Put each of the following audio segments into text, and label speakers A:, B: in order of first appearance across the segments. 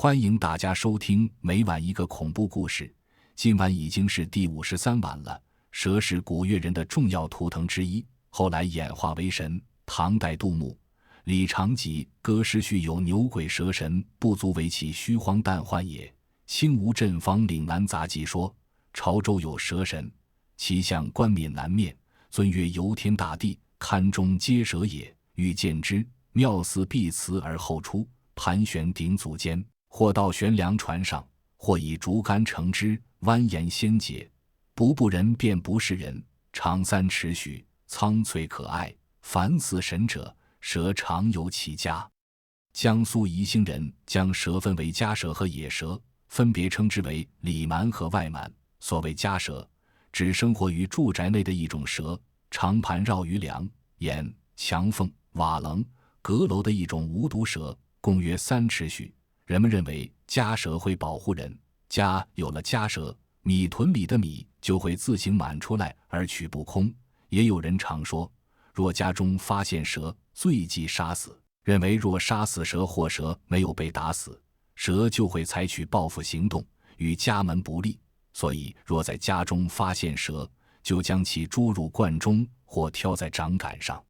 A: 欢迎大家收听每晚一个恐怖故事。今晚已经是第53晚了。蛇是古越人的重要图腾之一，后来演化为神。唐代杜牧、李长吉歌诗序有牛鬼蛇神，不足为其虚荒诞幻也。清吴振方岭南杂记说，潮州有蛇神，其相冠冕南面，尊曰游天大帝，龛中皆蛇也。欲见之，妙似碧瓷而后出，盘旋顶足间，或到悬梁船上，或以竹竿成之，蜿蜒仙解，不人便不是人，长3尺许，苍翠可爱，凡似神者，蛇常游其家。江苏宜兴人将蛇分为家蛇和野蛇，分别称之为里蛮和外蛮。所谓家蛇，指生活于住宅内的一种蛇，长盘绕于梁、檐、墙缝、瓦棱、阁楼的一种无毒蛇，共约3尺许。人们认为家蛇会保护人，家有了家蛇，米囤里的米就会自行满出来而取不空。也有人常说，若家中发现蛇，最忌杀死，认为若杀死蛇或蛇没有被打死，蛇就会采取报复行动，与家门不利。所以若在家中发现蛇，就将其捉入罐中或挑在掌杆上，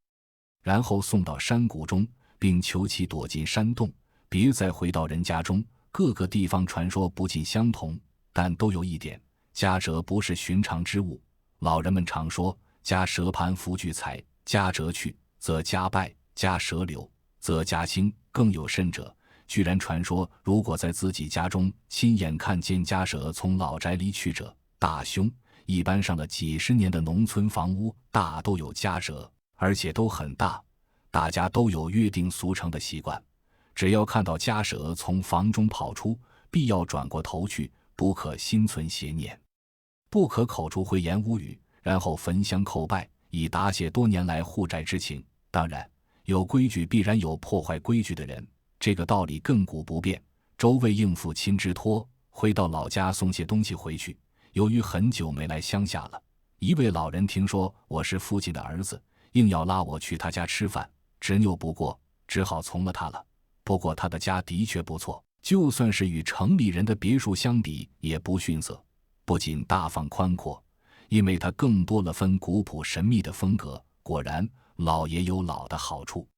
A: 然后送到山谷中，并求其躲进山洞，别再回到人家中。各个地方传说不尽相同，但都有一点，家蛇不是寻常之物。老人们常说，家蛇盘福聚财，家蛇去则家败，家蛇留则家兴。更有甚者，居然传说如果在自己家中亲眼看见家蛇从老宅离去者，大凶。一般上了几十年的农村房屋大都有家蛇，而且都很大，大家都有约定俗成的习惯，只要看到家蛇从房中跑出，必要转过头去，不可心存邪念，不可口出秽言污语，然后焚香叩拜，以答谢多年来护宅之情。当然，有规矩必然有破坏规矩的人，这个道理亘古不变。周为应付亲之托，回到老家送些东西回去，由于很久没来乡下了，一位老人听说我是父亲的儿子，硬要拉我去他家吃饭，执拗不过，只好从了他了。不过他的家的确不错，就算是与城里人的别墅相比也不逊色，不仅大方宽阔，因为他更多了分古朴神秘的风格。果然老爷有老的好处。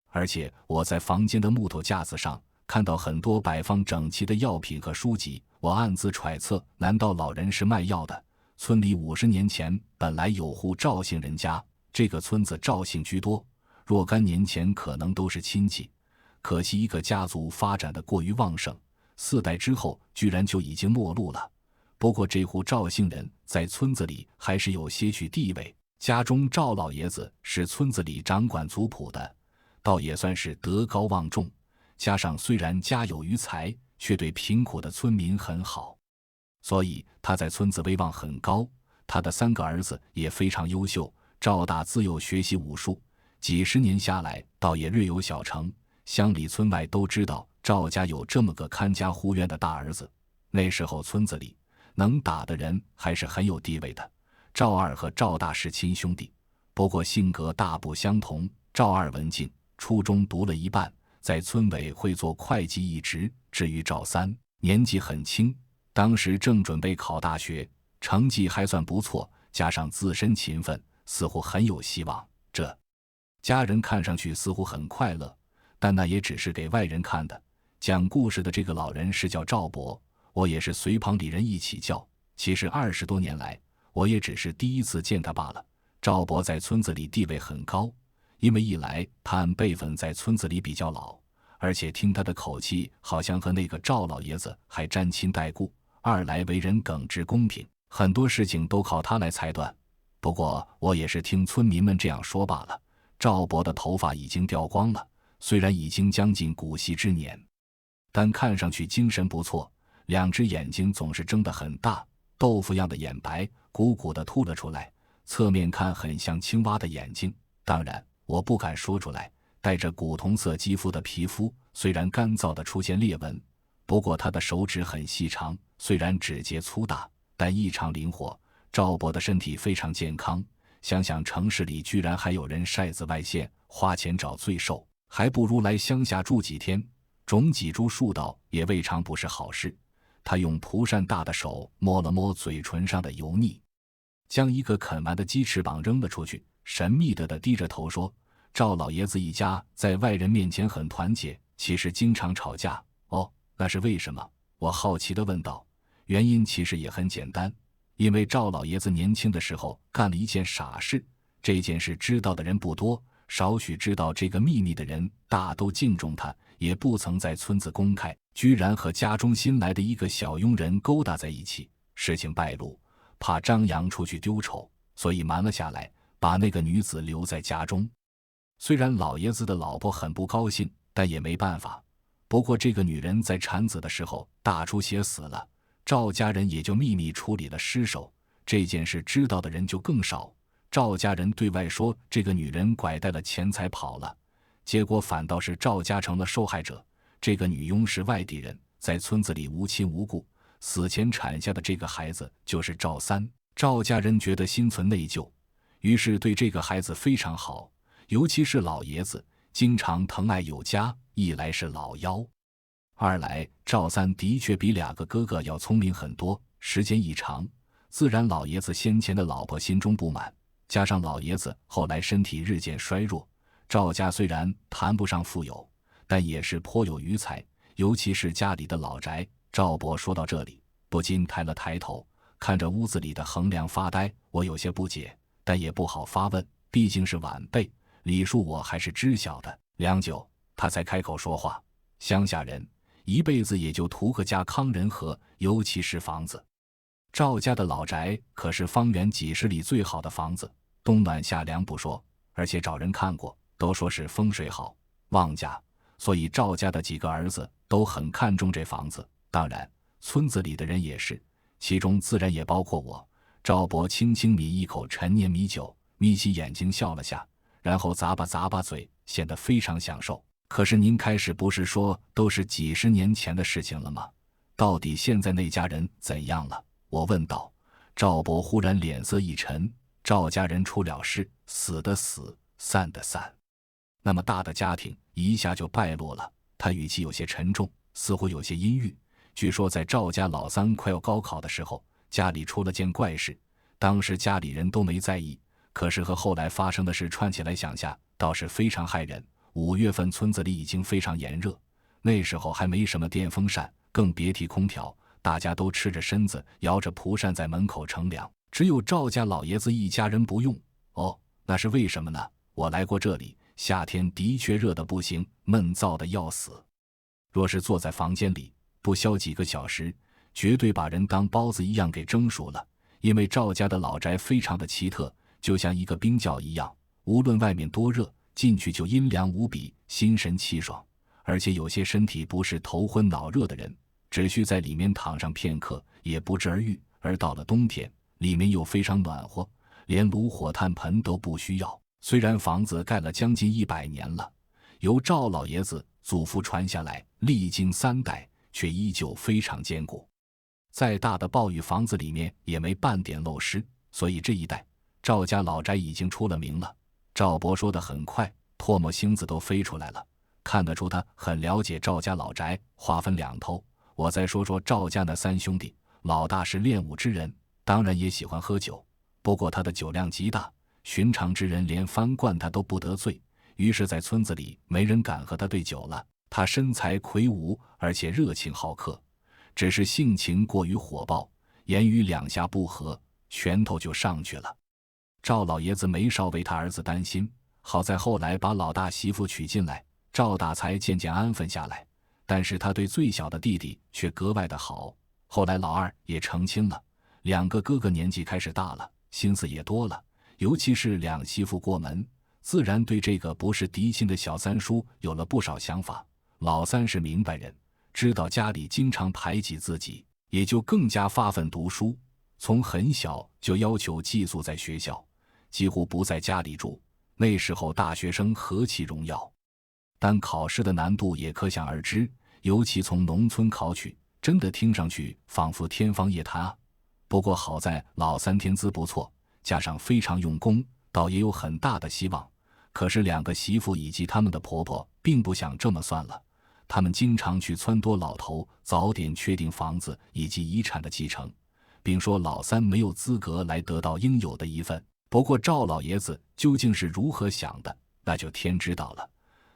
A: 而且我在房间的木头架子上看到很多摆放整齐的药品和书籍，我暗自揣测，难道老人是卖药的？村里50年前本来有户赵姓人家，这个村子赵姓居多，若干年前可能都是亲戚，可惜一个家族发展得过于旺盛，4代之后居然就已经没落了。不过这户赵姓人在村子里还是有些许地位，家中赵老爷子是村子里掌管族谱的，倒也算是德高望重，加上虽然家有余财，却对贫苦的村民很好，所以他在村子威望很高。他的3个儿子也非常优秀，赵大自幼学习武术，几十年下来倒也略有小成，乡里村外都知道赵家有这么个看家护院的大儿子。那时候村子里能打的人还是很有地位的。赵二和赵大是亲兄弟，不过性格大不相同。赵二文静，初中读了一半，在村委会做会计一职。至于赵三，年纪很轻，当时正准备考大学，成绩还算不错，加上自身勤奋，似乎很有希望。这家人看上去似乎很快乐，但那也只是给外人看的。讲故事的这个老人是叫赵伯，我也是随旁里人一起叫。其实20多年来，我也只是第一次见他罢了。赵伯在村子里地位很高，因为一来他按辈分在村子里比较老，而且听他的口气好像和那个赵老爷子还沾亲带故；二来为人耿直公平，很多事情都靠他来裁断。不过我也是听村民们这样说罢了。赵伯的头发已经掉光了，虽然已经将近古稀之年，但看上去精神不错，2只眼睛总是睁得很大，豆腐样的眼白鼓鼓地凸了出来，侧面看很像青蛙的眼睛。当然我不敢说出来，带着古铜色肌肤的皮肤虽然干燥地出现裂纹，不过他的手指很细长，虽然指节粗大，但异常灵活。赵伯的身体非常健康，想想城市里居然还有人晒紫外线花钱找罪受，还不如来乡下住几天。种几株树倒也未尝不是好事。他用蒲扇大的手摸了摸嘴唇上的油腻，将一个啃完的鸡翅膀扔了出去，神秘地低着头说：赵老爷子一家在外人面前很团结，其实经常吵架。哦，那是为什么？我好奇地问道。原因其实也很简单，因为赵老爷子年轻的时候干了一件傻事，这件事知道的人不多，少许知道这个秘密的人大都敬重他，也不曾在村子公开，居然和家中新来的一个小佣人勾搭在一起。事情败露，怕张扬出去丢丑，所以瞒了下来，把那个女子留在家中。虽然老爷子的老婆很不高兴，但也没办法。不过这个女人在产子的时候大出血死了，赵家人也就秘密处理了尸首，这件事知道的人就更少。赵家人对外说这个女人拐带了钱财跑了，结果反倒是赵家成了受害者。这个女佣是外地人，在村子里无亲无故，死前产下的这个孩子就是赵三。赵家人觉得心存内疚，于是对这个孩子非常好，尤其是老爷子经常疼爱有加，一来是老幺，二来赵三的确比2个哥哥要聪明很多。时间一长，自然老爷子先前的老婆心中不满，加上老爷子后来身体日渐衰弱，赵家虽然谈不上富有，但也是颇有余财，尤其是家里的老宅。赵伯说到这里，不禁抬了抬头，看着屋子里的横梁发呆。我有些不解，但也不好发问，毕竟是晚辈，礼数我还是知晓的。良久，他才开口说话：乡下人一辈子也就图个家康人和，尤其是房子。赵家的老宅可是方圆几十里最好的房子，冬暖夏凉不说，而且找人看过，都说是风水好，旺家，所以赵家的几个儿子都很看重这房子。当然村子里的人也是，其中自然也包括我。赵伯轻轻抿一口陈年米酒，眯起眼睛笑了下，然后咂巴嘴，显得非常享受。可是您开始不是说都是几十年前的事情了吗？到底现在那家人怎样了？我问道。赵伯忽然脸色一沉：赵家人出了事，死的死，散的散。那么大的家庭一下就败落了。他语气有些沉重，似乎有些阴郁。据说在赵家老三快要高考的时候，家里出了件怪事，当时家里人都没在意，可是和后来发生的事串起来想下，倒是非常骇人。5月份村子里已经非常炎热，那时候还没什么电风扇，更别提空调，大家都赤着身子摇着蒲扇在门口乘凉，只有赵家老爷子一家人不用。哦，那是为什么呢？我来过这里，夏天的确热得不行，闷燥得要死。若是坐在房间里不消几个小时，绝对把人当包子一样给蒸熟了。因为赵家的老宅非常的奇特，就像一个冰窖一样，无论外面多热，进去就阴凉无比，心神气爽。而且有些身体不是头昏脑热的人，只需在里面躺上片刻，也不治而愈。而到了冬天，里面又非常暖和，连炉火炭盆都不需要。虽然房子盖了将近100年了，由赵老爷子祖父传下来，历经3代，却依旧非常坚固。再大的暴雨，房子里面也没半点漏湿，所以这一代赵家老宅已经出了名了。赵伯说得很快，唾沫星子都飞出来了，看得出他很了解赵家老宅。话分两头，我再说说赵家那3兄弟。老大是练武之人，当然也喜欢喝酒，不过他的酒量极大，寻常之人连翻罐他都不得罪，于是在村子里没人敢和他对酒了。他身材魁梧，而且热情好客，只是性情过于火爆，言语2下不合，拳头就上去了。赵老爷子没少为他儿子担心，好在后来把老大媳妇娶进来，赵大才渐渐安分下来。但是他对最小的弟弟却格外的好。后来老二也成亲了，2个哥哥年纪开始大了，心思也多了，尤其是2媳妇过门，自然对这个不是嫡亲的小三叔有了不少想法。老三是明白人，知道家里经常排挤自己，也就更加发奋读书，从很小就要求寄宿在学校，几乎不在家里住。那时候大学生何其荣耀，但考试的难度也可想而知，尤其从农村考取，真的听上去仿佛天方夜谭啊。不过好在老三天资不错，加上非常用功，倒也有很大的希望。可是2个媳妇以及他们的婆婆并不想这么算了，他们经常去撺掇老头早点确定房子以及遗产的继承，并说老三没有资格来得到应有的一份。不过赵老爷子究竟是如何想的，那就天知道了。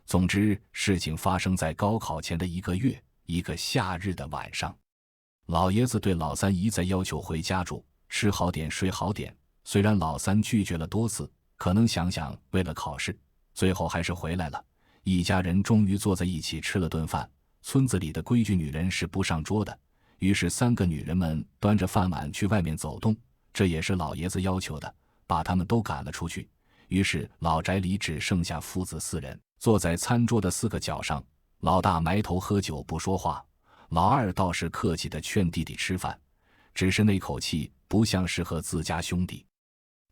A: 总之，事情发生在高考前的1个月，一个夏日的晚上。老爷子对老三一再要求回家住，吃好点睡好点。虽然老三拒绝了多次，可能想想为了考试，最后还是回来了。一家人终于坐在一起吃了顿饭。村子里的规矩，女人是不上桌的，于是3个女人们端着饭碗去外面走动，这也是老爷子要求的，把他们都赶了出去。于是老宅里只剩下父子4人，坐在餐桌的4个角上。老大埋头喝酒不说话，老二倒是客气地劝弟弟吃饭，只是那口气不像是和自家兄弟，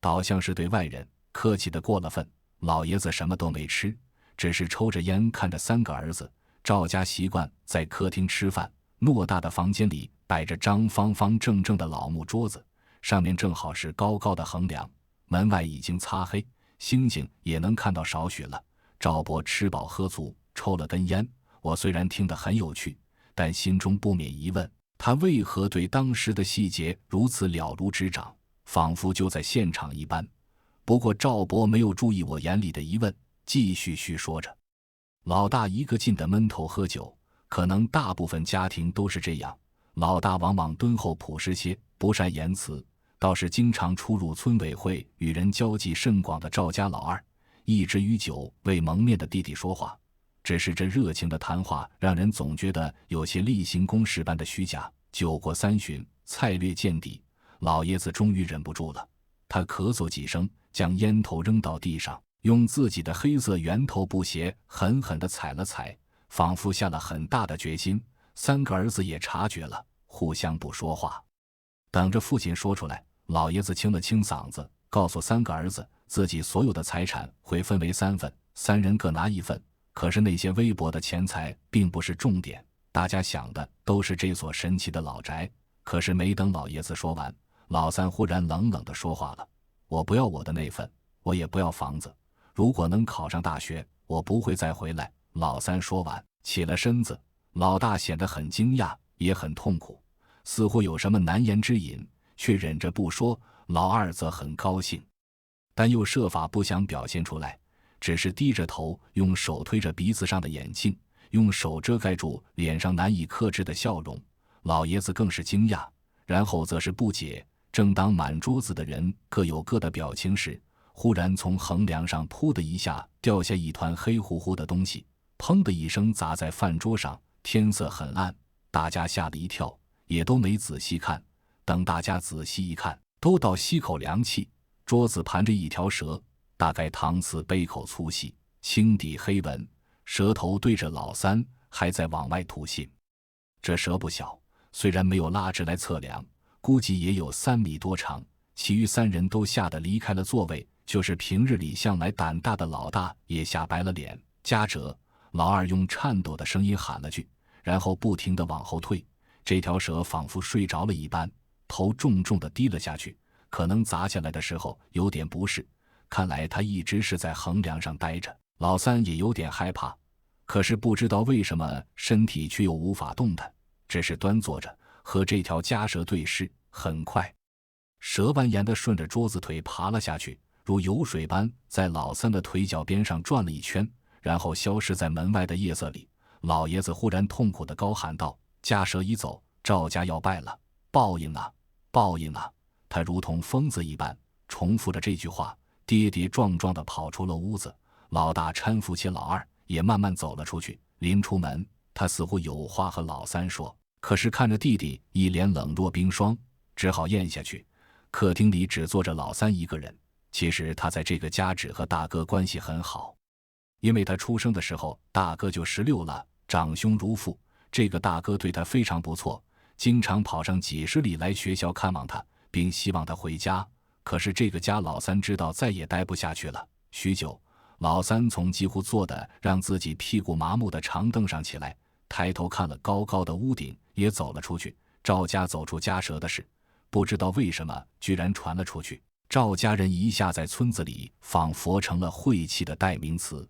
A: 倒像是对外人，客气得过了分。老爷子什么都没吃，只是抽着烟看着3个儿子。赵家习惯在客厅吃饭，偌大的房间里摆着张方方正正的老木桌子，上面正好是高高的横梁，门外已经擦黑，星星也能看到少许了。赵伯吃饱喝足，抽了根烟。我虽然听得很有趣，但心中不免疑问，他为何对当时的细节如此了如指掌，仿佛就在现场一般。不过赵伯没有注意我眼里的疑问，继续叙说着。老大一个劲地闷头喝酒，可能大部分家庭都是这样。老大往往敦厚朴实些，不善言辞，倒是经常出入村委会与人交际甚广的赵家老二，一直与酒未蒙面的弟弟说话。只是这热情的谈话让人总觉得有些例行公事般的虚假。酒过3巡，菜略见底，老爷子终于忍不住了，他咳嗽几声，将烟头扔到地上，用自己的黑色圆头布鞋狠狠地踩了踩，仿佛下了很大的决心。3个儿子也察觉了，互相不说话，等着父亲说出来。老爷子清了清嗓子，告诉3个儿子，自己所有的财产会分为3份，3人各拿1份。可是那些微薄的钱财并不是重点，大家想的都是这所神奇的老宅。可是没等老爷子说完，老三忽然冷冷地说话了：我不要我的那份，我也不要房子，如果能考上大学，我不会再回来。老三说完起了身子，老大显得很惊讶，也很痛苦，似乎有什么难言之隐，却忍着不说。老二则很高兴，但又设法不想表现出来，只是低着头，用手推着鼻子上的眼镜，用手遮盖住脸上难以克制的笑容。老爷子更是惊讶，然后则是不解。正当满桌子的人各有各的表情时，忽然从横梁上噗的一下掉下一团黑乎乎的东西，砰的一声砸在饭桌上。天色很暗，大家吓了一跳，也都没仔细看。等大家仔细一看，都倒吸口凉气。桌子盘着一条蛇，大概搪瓷杯口粗细，青底黑纹，蛇头对着老三，还在往外吐信。这蛇不小，虽然没有拉直来测量，估计也有3米多长。其余3人都吓得离开了座位，就是平日里向来胆大的老大也吓白了脸。夹折！老二用颤抖的声音喊了句，然后不停地往后退。这条蛇仿佛睡着了一般，头重重地低了下去，可能砸下来的时候有点不适，看来他一直是在横梁上待着。老三也有点害怕，可是不知道为什么身体却又无法动弹，只是端坐着和这条家蛇对视。很快，蛇蜿蜒地顺着桌子腿爬了下去，如游水般在老三的腿脚边上转了一圈，然后消失在门外的夜色里。老爷子忽然痛苦地高喊道：家蛇已走，赵家要败了，报应啊，报应啊！他如同疯子一般重复着这句话，跌跌撞撞地跑出了屋子。老大搀扶起老二，也慢慢走了出去。临出门，他似乎有话和老三说，可是看着弟弟一脸冷若冰霜，只好咽下去。客厅里只坐着老三一个人，其实他在这个家只和大哥关系很好，因为他出生的时候大哥就16了，长兄如父。这个大哥对他非常不错，经常跑上几十里来学校看望他，并希望他回家。可是这个家老三知道再也待不下去了。许久，老三从几乎坐的让自己屁股麻木的长凳上起来，抬头看了高高的屋顶，也走了出去。赵家走出家蛇的事，不知道为什么居然传了出去。赵家人一下在村子里仿佛成了晦气的代名词。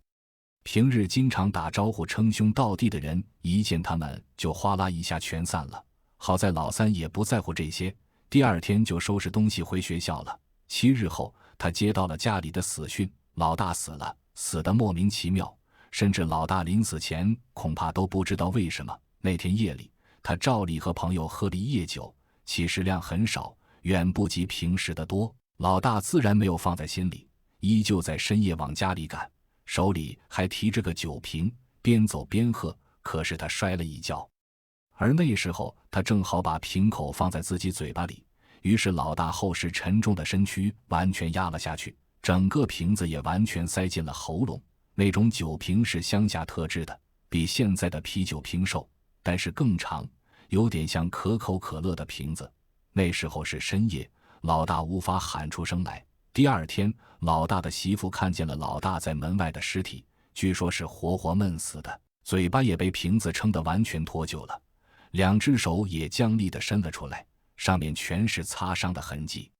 A: 平日经常打招呼称兄道弟的人，一见他们就哗啦一下全散了。好在老三也不在乎这些，第二天就收拾东西回学校了。7日后，他接到了家里的死讯，老大死了，死得莫名其妙，甚至老大临死前恐怕都不知道为什么。那天夜里，他照例和朋友喝了一夜酒，其实量很少，远不及平时的多。老大自然没有放在心里，依旧在深夜往家里赶，手里还提着个酒瓶，边走边喝。可是他摔了一跤，而那时候他正好把瓶口放在自己嘴巴里，于是老大厚实沉重的身躯完全压了下去，整个瓶子也完全塞进了喉咙。那种酒瓶是乡下特制的，比现在的啤酒瓶瘦，但是更长，有点像可口可乐的瓶子。那时候是深夜，老大无法喊出声来。第二天，老大的媳妇看见了老大在门外的尸体，据说是活活闷死的，嘴巴也被瓶子撑得完全脱臼了，两只手也僵立地伸了出来，上面全是擦伤的痕迹。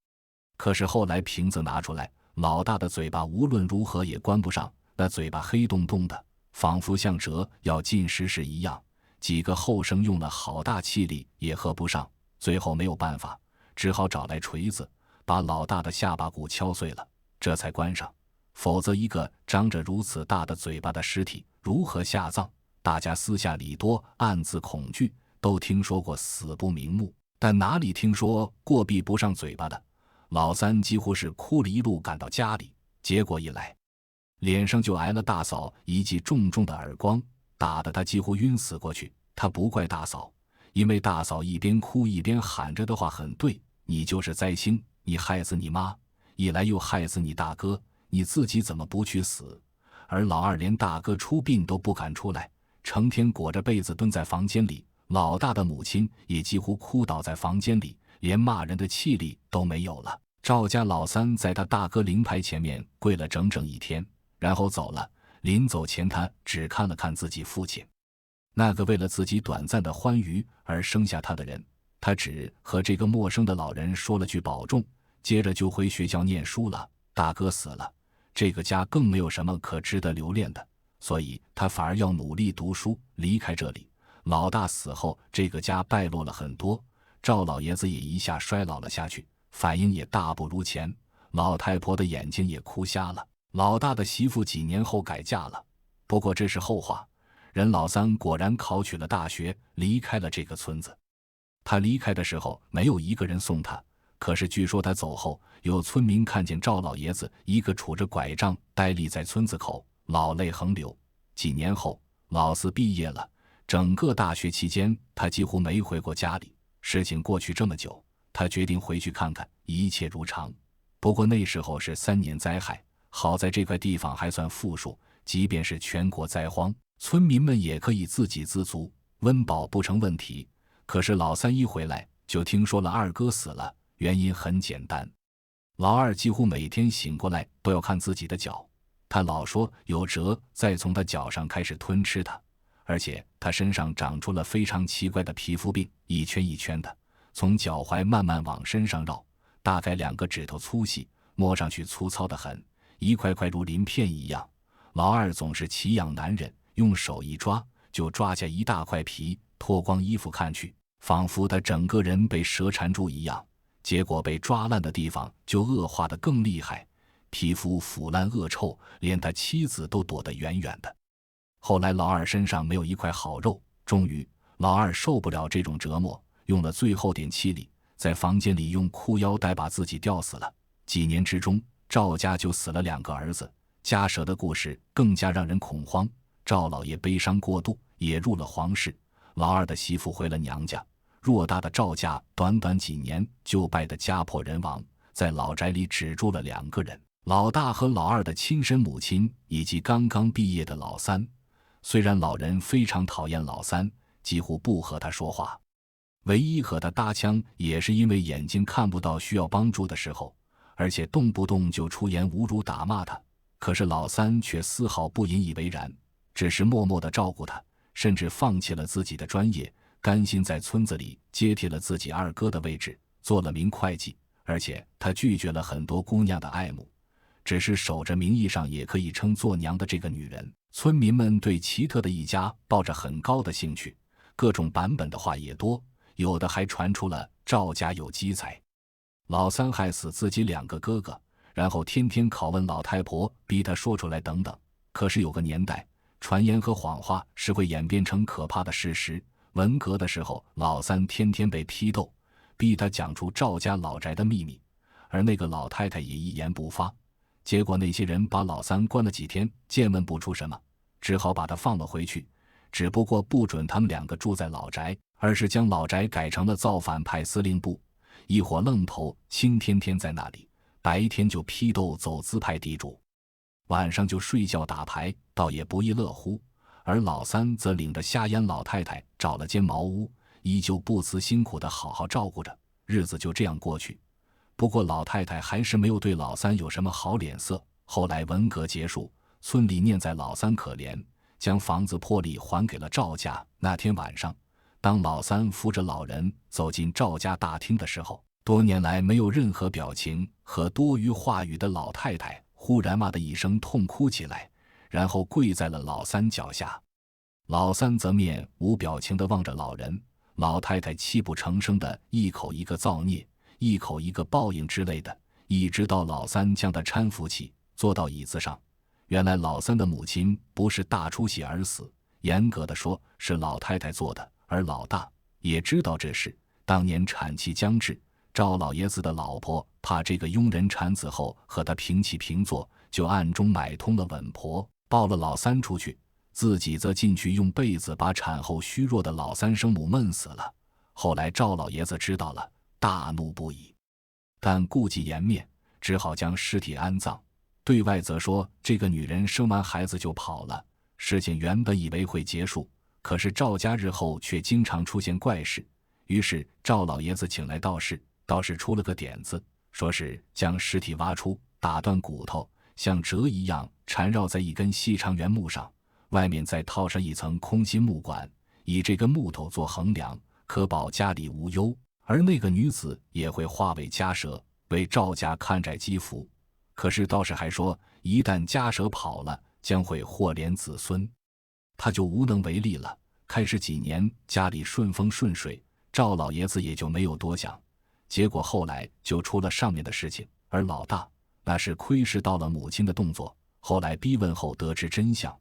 A: 可是后来瓶子拿出来，老大的嘴巴无论如何也关不上，那嘴巴黑洞洞的，仿佛像蛇要进食时一样，几个后生用了好大气力也合不上，最后没有办法，只好找来锤子，把老大的下巴骨敲碎了，这才关上。否则一个张着如此大的嘴巴的尸体如何下葬？大家私下里多暗自恐惧，都听说过死不瞑目，但哪里听说过闭不上嘴巴的。老三几乎是哭了一路赶到家里，结果一来，脸上就挨了大嫂一记重重的耳光，打得他几乎晕死过去。他不怪大嫂，因为大嫂一边哭一边喊着的话很对，你就是灾星，你害死你妈，一来又害死你大哥，你自己怎么不去死？而老二连大哥出殡都不敢出来，成天裹着被子蹲在房间里。老大的母亲也几乎哭倒在房间里，连骂人的气力都没有了。赵家老三在他大哥灵牌前面跪了整整1天，然后走了。临走前他只看了看自己父亲，那个为了自己短暂的欢愉而生下他的人，他只和这个陌生的老人说了句保重，接着就回学校念书了。大哥死了，这个家更没有什么可值得留恋的，所以他反而要努力读书，离开这里。老大死后，这个家败落了很多，赵老爷子也一下衰老了下去，反应也大不如前，老太婆的眼睛也哭瞎了。老大的媳妇几年后改嫁了，不过这是后话。人老三果然考取了大学，离开了这个村子。他离开的时候没有一个人送他，可是据说他走后，有村民看见赵老爷子一个杵着拐杖呆立在村子口，老泪横流。几年后，老四毕业了，整个大学期间他几乎没回过家里。事情过去这么久，他决定回去看看，一切如常。不过那时候是3年灾害，好在这块地方还算富庶，即便是全国灾荒，村民们也可以自给自足，温饱不成问题。可是老三一回来就听说了二哥死了，原因很简单，老二几乎每天醒过来都要看自己的脚，他老说有蛇在从他脚上开始吞吃他，而且他身上长出了非常奇怪的皮肤病，一圈一圈的，从脚踝慢慢往身上绕，大概2个指头粗细，摸上去粗糙得很，一块块如鳞片一样。老二总是奇痒难忍，用手一抓就抓下一大块皮，脱光衣服看去，仿佛他整个人被蛇缠住一样。结果被抓烂的地方就恶化得更厉害，皮肤腐烂恶臭，连他妻子都躲得远远的。后来老二身上没有一块好肉，终于老二受不了这种折磨，用了最后点气力，在房间里用裤腰带把自己吊死了。几年之中，赵家就死了2个儿子，家蛇的故事更加让人恐慌。赵老爷悲伤过度，也入了皇室，老二的媳妇回了娘家。偌大的赵家短短几年就败得家破人亡，在老宅里只住了2个人，老大和老二的亲生母亲以及刚刚毕业的老三。虽然老人非常讨厌老三，几乎不和他说话，唯一和他搭腔也是因为眼睛看不到需要帮助的时候，而且动不动就出言侮辱打骂他。可是老三却丝毫不引以为然，只是默默地照顾他，甚至放弃了自己的专业，甘心在村子里接替了自己二哥的位置，做了名会计。而且他拒绝了很多姑娘的爱慕，只是守着名义上也可以称做娘的这个女人。村民们对奇特的一家抱着很高的兴趣，各种版本的话也多，有的还传出了赵家有奇才，老三害死自己2个哥哥，然后天天拷问老太婆，逼她说出来等等。可是有个年代，传言和谎话是会演变成可怕的事实。文革的时候，老三天天被批斗，逼他讲出赵家老宅的秘密，而那个老太太也一言不发。结果那些人把老三关了几天，见问不出什么，只好把他放了回去，只不过不准他们2个住在老宅，而是将老宅改成了造反派司令部。一伙愣头青天天在那里，白天就批斗走资派地主，晚上就睡觉打牌，倒也不亦乐乎。而老三则领着瞎眼老太太找了间茅屋，依旧不辞辛苦地好好照顾着，日子就这样过去。不过老太太还是没有对老三有什么好脸色。后来文革结束，村里念在老三可怜，将房子破例还给了赵家。那天晚上，当老三扶着老人走进赵家大厅的时候，多年来没有任何表情和多余话语的老太太忽然哇的一声痛哭起来，然后跪在了老三脚下。老三则面无表情地望着老人，老太太泣不成声的一口一个造孽，一口一个报应之类的，一直到老三将他搀扶起，坐到椅子上。原来老三的母亲不是大出血而死，严格的说是老太太做的，而老大也知道这事。当年产期将至，赵老爷子的老婆怕这个庸人产子后和他平起平坐，就暗中买通了稳婆，抱了老三出去，自己则进去用被子把产后虚弱的老三生母闷死了。后来赵老爷子知道了，大怒不已，但顾忌颜面，只好将尸体安葬。对外则说这个女人生完孩子就跑了。事情原本以为会结束，可是赵家日后却经常出现怪事。于是赵老爷子请来道士，道士出了个点子，说是将尸体挖出，打断骨头，像折一样缠绕在一根细长圆木上，外面再套上一层空心木管，以这根木头做横梁，可保家里无忧。而那个女子也会化为家蛇，为赵家看债积福。可是道士还说，一旦家蛇跑了，将会祸连子孙，他就无能为力了。开始几年家里顺风顺水，赵老爷子也就没有多想。结果后来就出了上面的事情，而老大那是窥视到了母亲的动作，后来逼问后得知真相，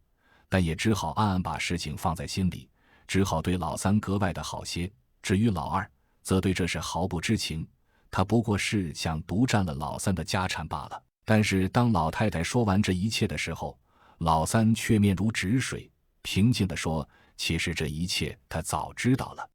A: 但也只好暗暗把事情放在心里，只好对老三格外的好些。至于老二，则对这事毫不知情，他不过是想独占了老三的家产罢了。但是当老太太说完这一切的时候，老三却面如止水，平静地说，其实这一切他早知道了。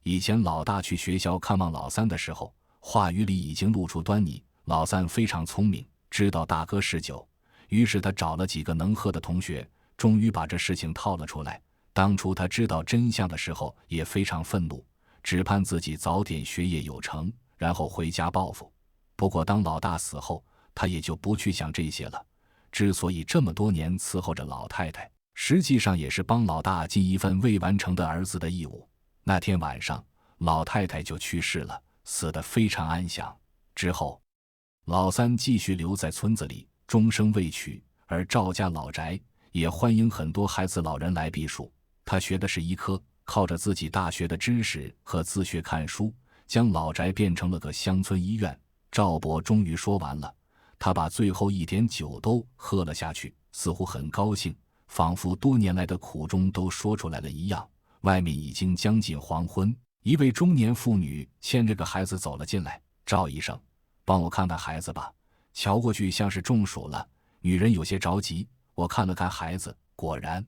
A: 以前老大去学校看望老三的时候，话语里已经露出端倪。老三非常聪明，知道大哥嗜酒，于是他找了几个能喝的同学，终于把这事情套了出来。当初他知道真相的时候也非常愤怒，只盼自己早点学业有成，然后回家报复。不过当老大死后，他也就不去想这些了。之所以这么多年伺候着老太太，实际上也是帮老大尽一份未完成的儿子的义务。那天晚上，老太太就去世了，死得非常安详。之后，老三继续留在村子里，终生未娶，而赵家老宅也欢迎很多孩子老人来避暑。他学的是医科，靠着自己大学的知识和自学看书，将老宅变成了个乡村医院。赵伯终于说完了，他把最后一点酒都喝了下去，似乎很高兴，仿佛多年来的苦衷都说出来了一样。外面已经将近黄昏，一位中年妇女牵着个孩子走了进来。赵医生，帮我看看孩子吧。瞧过去像是中暑了。女人有些着急，我看了看孩子，果然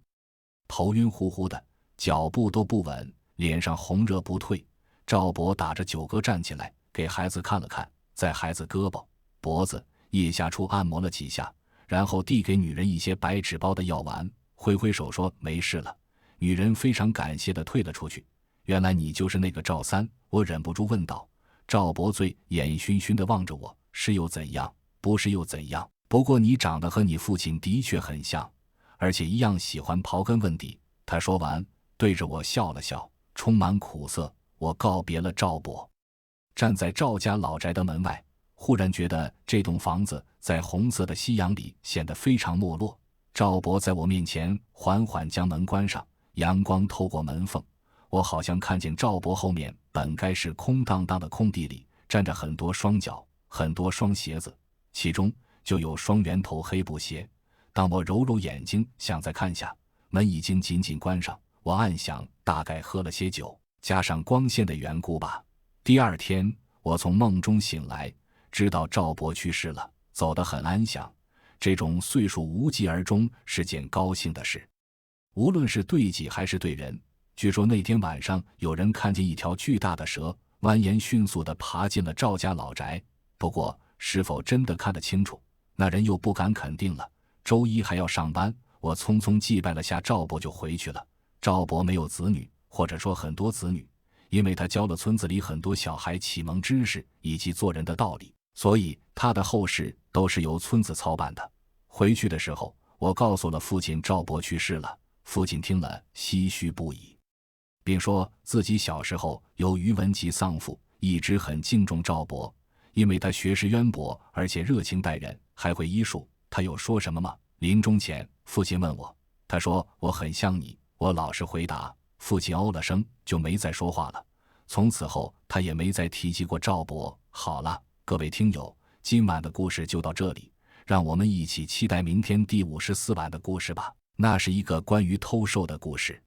A: 头晕乎乎的，脚步都不稳，脸上红热不退。赵伯打着酒嗝站起来，给孩子看了看，在孩子胳膊、脖子、腋下处按摩了几下，然后递给女人一些白纸包的药丸，挥挥手说没事了。女人非常感谢地退了出去。原来你就是那个赵三，我忍不住问道。赵伯最眼醺醺地望着我，是又怎样？不是又怎样？不过你长得和你父亲的确很像，而且一样喜欢刨根问底。他说完，对着我笑了笑，充满苦涩。我告别了赵伯，站在赵家老宅的门外，忽然觉得这栋房子在红色的夕阳里显得非常没落。赵博在我面前缓缓将门关上，阳光透过门缝，我好像看见赵博后面本该是空荡荡的空地里站着很多双脚，很多双鞋子，其中就有双圆头黑布鞋。当我揉揉眼睛想再看下，门已经紧紧关上。我暗想，大概喝了些酒，加上光线的缘故吧。第二天我从梦中醒来，知道赵博去世了，走得很安详。这种岁数无疾而终是件高兴的事，无论是对己还是对人。据说那天晚上有人看见一条巨大的蛇蜿蜒迅速地爬进了赵家老宅，不过是否真的看得清楚，那人又不敢肯定了。周一还要上班，我匆匆祭拜了下赵伯就回去了。赵伯没有子女，或者说很多子女，因为他教了村子里很多小孩启蒙知识以及做人的道理，所以他的后事都是由村子操办的。回去的时候，我告诉了父亲赵伯去世了，父亲听了唏嘘不已，并说自己小时候由于文及丧父，一直很敬重赵伯，因为他学识渊博，而且热情待人，还会医术。他有说什么吗？临终前，父亲问我，他说我很像你，我老实回答。父亲哦了声，就没再说话了。从此后，他也没再提及过赵伯。好了，各位听友，今晚的故事就到这里，让我们一起期待明天第54晚的故事吧。那是一个关于偷兽的故事。